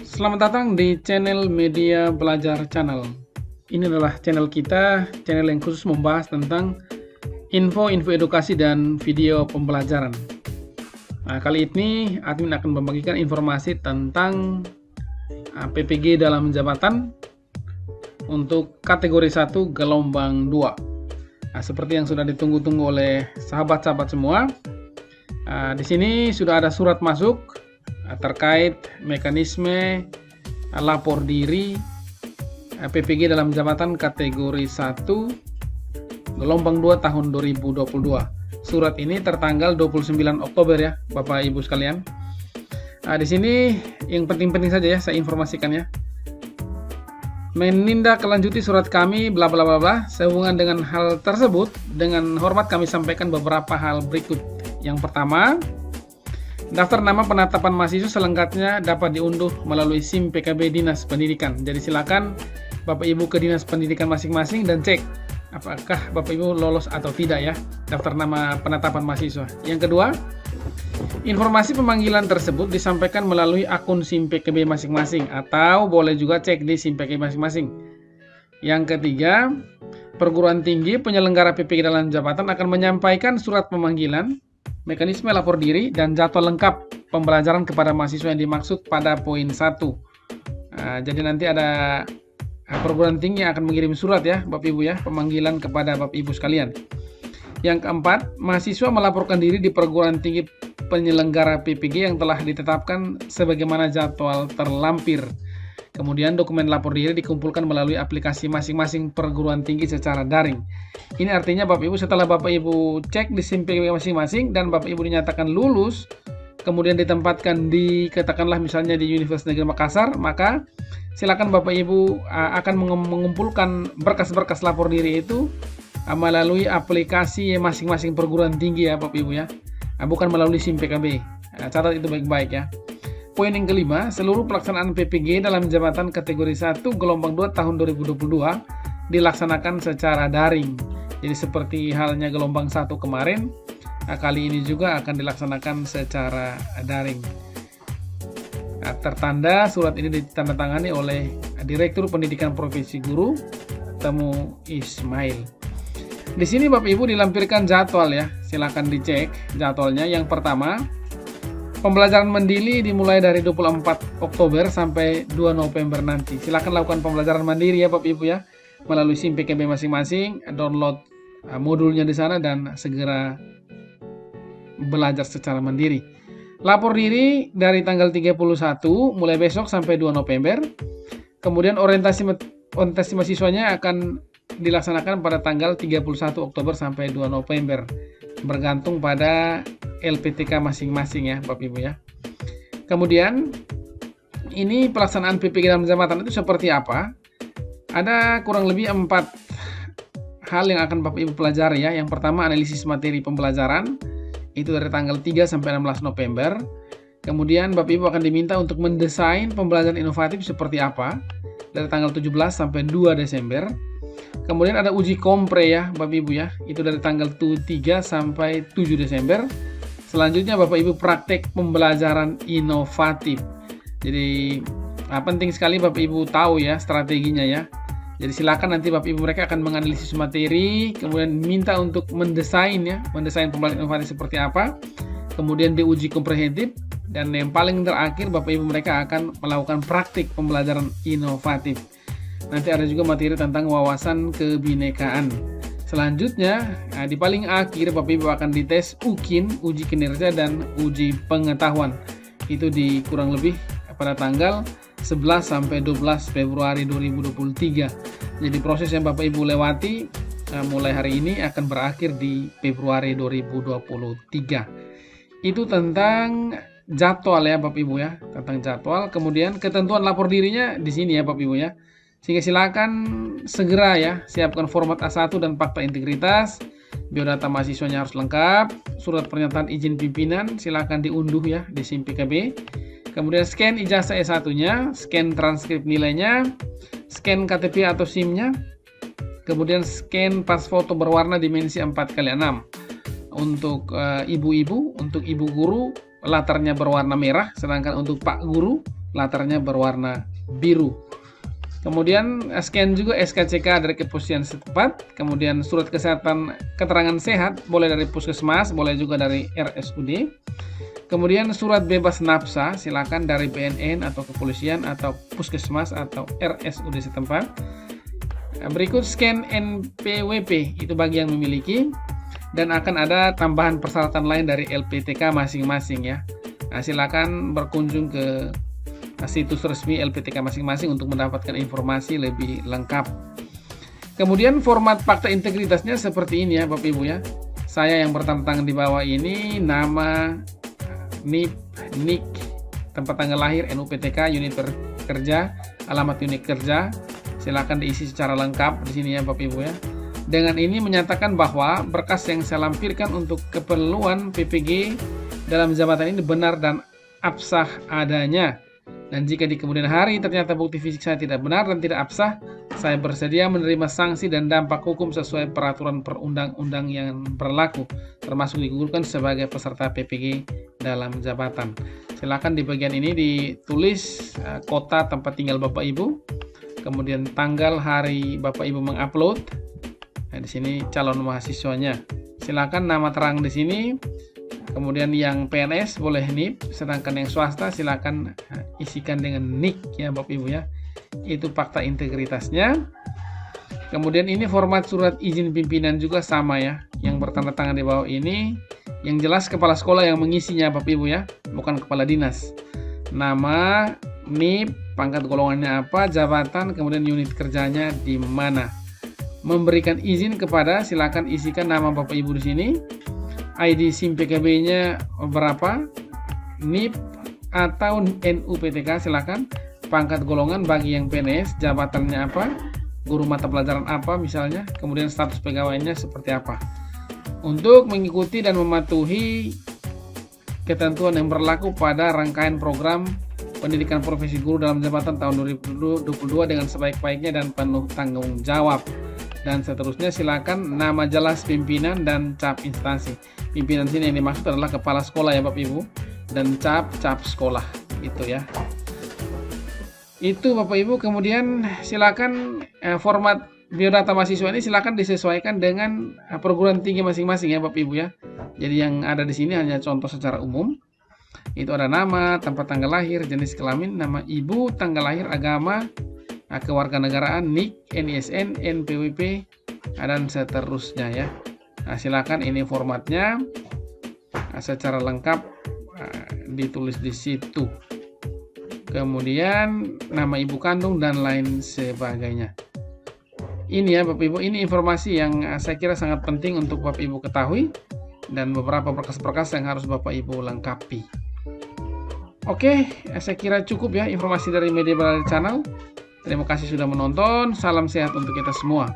Selamat datang di channel Media Belajar Channel. Ini adalah channel kita, channel yang khusus membahas tentang info-info edukasi dan video pembelajaran. Nah, kali ini admin akan membagikan informasi tentang PPG dalam jabatan untuk kategori 1 gelombang 2. Nah, seperti yang sudah ditunggu-tunggu oleh sahabat-sahabat semua, di sini sudah ada surat masuk terkait mekanisme lapor diri PPG dalam jabatan kategori 1 gelombang 2 tahun 2022. Surat ini tertanggal 29 Oktober ya, Bapak Ibu sekalian. Di sini yang penting-penting saja ya saya informasikan ya. Menindaklanjuti surat kami bla bla bla bla. Sehubungan dengan hal tersebut, dengan hormat kami sampaikan beberapa hal berikut. Yang pertama, daftar nama penetapan mahasiswa selengkapnya dapat diunduh melalui SIM PKB Dinas Pendidikan. Jadi silakan Bapak Ibu ke Dinas Pendidikan masing-masing dan cek apakah Bapak Ibu lolos atau tidak ya daftar nama penetapan mahasiswa. Yang kedua, informasi pemanggilan tersebut disampaikan melalui akun SIM PKB masing-masing atau boleh juga cek di SIM PKB masing-masing. Yang ketiga, perguruan tinggi penyelenggara PPG dalam jabatan akan menyampaikan surat pemanggilan, mekanisme lapor diri, dan jadwal lengkap pembelajaran kepada mahasiswa yang dimaksud pada poin 1. Jadi nanti ada perguruan tinggi yang akan mengirim surat ya Bapak Ibu ya, pemanggilan kepada Bapak Ibu sekalian. Yang keempat, mahasiswa melaporkan diri di perguruan tinggi penyelenggara PPG yang telah ditetapkan sebagaimana jadwal terlampir. Kemudian dokumen lapor diri dikumpulkan melalui aplikasi masing-masing perguruan tinggi secara daring. Ini artinya Bapak Ibu setelah Bapak Ibu cek di SIM PKB masing-masing dan Bapak Ibu dinyatakan lulus, kemudian ditempatkan di katakanlah misalnya di Universitas Negeri Makassar, maka silakan Bapak Ibu akan mengumpulkan berkas-berkas lapor diri itu melalui aplikasi masing-masing perguruan tinggi ya Bapak Ibu ya, bukan melalui SIM PKB. Catat itu baik-baik ya. Poin yang kelima, seluruh pelaksanaan PPG dalam jabatan kategori 1 gelombang 2 tahun 2022 dilaksanakan secara daring. Jadi seperti halnya gelombang 1 kemarin, kali ini juga akan dilaksanakan secara daring. Tertanda surat ini ditandatangani oleh Direktur Pendidikan Profesi Guru Temu Ismail. Di sini Bapak Ibu dilampirkan jadwal ya, silakan dicek jadwalnya. Yang pertama, pembelajaran mandiri dimulai dari 24 Oktober sampai 2 November nanti. Silakan lakukan pembelajaran mandiri ya Bapak Ibu ya, melalui SIM PKB masing-masing, download modulnya di sana dan segera belajar secara mandiri. Lapor diri dari tanggal 31 mulai besok sampai 2 November. Kemudian orientasi mahasiswanya akan dilaksanakan pada tanggal 31 Oktober sampai 2 November. Bergantung pada LPTK masing-masing ya Bapak Ibu ya. Kemudian ini pelaksanaan PPG dalam jabatan itu seperti apa? Ada kurang lebih 4 hal yang akan Bapak Ibu pelajari ya. Yang pertama, analisis materi pembelajaran itu dari tanggal 3 sampai 16 November. Kemudian Bapak Ibu akan diminta untuk mendesain pembelajaran inovatif seperti apa dari tanggal 17 sampai 2 Desember. Kemudian ada uji kompre ya Bapak Ibu ya, itu dari tanggal 3 sampai 7 Desember. Selanjutnya Bapak Ibu praktek pembelajaran inovatif. Jadi penting sekali Bapak Ibu tahu ya strateginya ya. Jadi silakan nanti Bapak Ibu mereka akan menganalisis materi, kemudian minta untuk mendesain pembelajaran inovatif seperti apa. Kemudian diuji komprehensif, dan yang paling terakhir Bapak Ibu mereka akan melakukan praktik pembelajaran inovatif. Nanti ada juga materi tentang wawasan kebinekaan. Selanjutnya, di paling akhir Bapak Ibu akan dites UKIN, uji kinerja dan uji pengetahuan. Itu di kurang lebih pada tanggal 11 sampai 12 Februari 2023. Jadi proses yang Bapak Ibu lewati mulai hari ini akan berakhir di Februari 2023. Itu tentang jadwal ya Bapak Ibu ya, tentang jadwal. Kemudian ketentuan lapor dirinya di sini ya Bapak Ibu ya. Sehingga silakan segera ya siapkan format A1 dan fakta integritas. Biodata mahasiswanya harus lengkap. Surat pernyataan izin pimpinan silakan diunduh ya di SIM PKB. Kemudian scan ijazah S1-nya, scan transkrip nilainya, scan KTP atau SIM-nya. Kemudian scan pas foto berwarna dimensi 4x6. Untuk ibu-ibu, untuk ibu guru latarnya berwarna merah, sedangkan untuk Pak Guru latarnya berwarna biru. Kemudian scan juga SKCK dari kepolisian setempat, kemudian surat kesehatan keterangan sehat boleh dari puskesmas, boleh juga dari RSUD. Kemudian surat bebas nafsa silakan dari BNN atau kepolisian atau puskesmas atau RSUD setempat. Berikut scan NPWP, itu bagi yang memiliki, dan akan ada tambahan persyaratan lain dari LPTK masing-masing ya. Nah, silakan berkunjung ke situs resmi LPTK masing-masing untuk mendapatkan informasi lebih lengkap. Kemudian format fakta integritasnya seperti ini ya Bapak Ibu ya. Saya yang bertanda tangan di bawah ini nama, NIP, NIK, tempat tanggal lahir, NUPTK, unit kerja, alamat unit kerja. Silakan diisi secara lengkap di sini ya Bapak Ibu ya. Dengan ini menyatakan bahwa berkas yang saya lampirkan untuk keperluan PPG dalam jabatan ini benar dan absah adanya. Dan jika di kemudian hari ternyata bukti fisik saya tidak benar dan tidak absah, saya bersedia menerima sanksi dan dampak hukum sesuai peraturan perundang-undang yang berlaku, termasuk digugurkan sebagai peserta PPG dalam jabatan. Silakan di bagian ini ditulis kota tempat tinggal Bapak Ibu, kemudian tanggal hari Bapak Ibu mengupload. Nah, di sini calon mahasiswanya. Silakan nama terang di sini. Kemudian yang PNS boleh NIP, sedangkan yang swasta silakan isikan dengan NIK ya Bapak Ibu ya. Itu fakta integritasnya. Kemudian ini format surat izin pimpinan juga sama ya, yang bertanda tangan di bawah ini. Yang jelas kepala sekolah yang mengisinya Bapak Ibu ya, bukan kepala dinas. Nama, NIP, pangkat golongannya apa, jabatan, kemudian unit kerjanya di mana. Memberikan izin kepada, silakan isikan nama Bapak Ibu di sini. ID SIM PKB-nya berapa, NIP atau NUPTK silakan, pangkat golongan bagi yang PNS, jabatannya apa, guru mata pelajaran apa misalnya, kemudian status pegawainya seperti apa. Untuk mengikuti dan mematuhi ketentuan yang berlaku pada rangkaian program pendidikan profesi guru dalam jabatan tahun 2022 dengan sebaik-baiknya dan penuh tanggung jawab. Dan seterusnya silakan nama jelas pimpinan dan cap instansi. Pimpinan sini yang dimaksud adalah kepala sekolah ya Bapak Ibu, dan cap sekolah gitu ya. Itu Bapak Ibu. Kemudian silakan format biodata mahasiswa ini silakan disesuaikan dengan perguruan tinggi masing-masing ya Bapak Ibu ya. Jadi yang ada di sini hanya contoh secara umum. Itu ada nama, tempat tanggal lahir, jenis kelamin, nama ibu, tanggal lahir, agama, kewarganegaraan, NIK, NISN, NPWP, dan seterusnya ya. Nah, silakan ini formatnya secara lengkap ditulis di situ. Kemudian nama ibu kandung dan lain sebagainya. Ini ya Bapak Ibu, ini informasi yang saya kira sangat penting untuk Bapak Ibu ketahui dan beberapa berkas-berkas yang harus Bapak Ibu lengkapi. Oke, saya kira cukup ya informasi dari Media Berlari Channel. Terima kasih sudah menonton. Salam sehat untuk kita semua.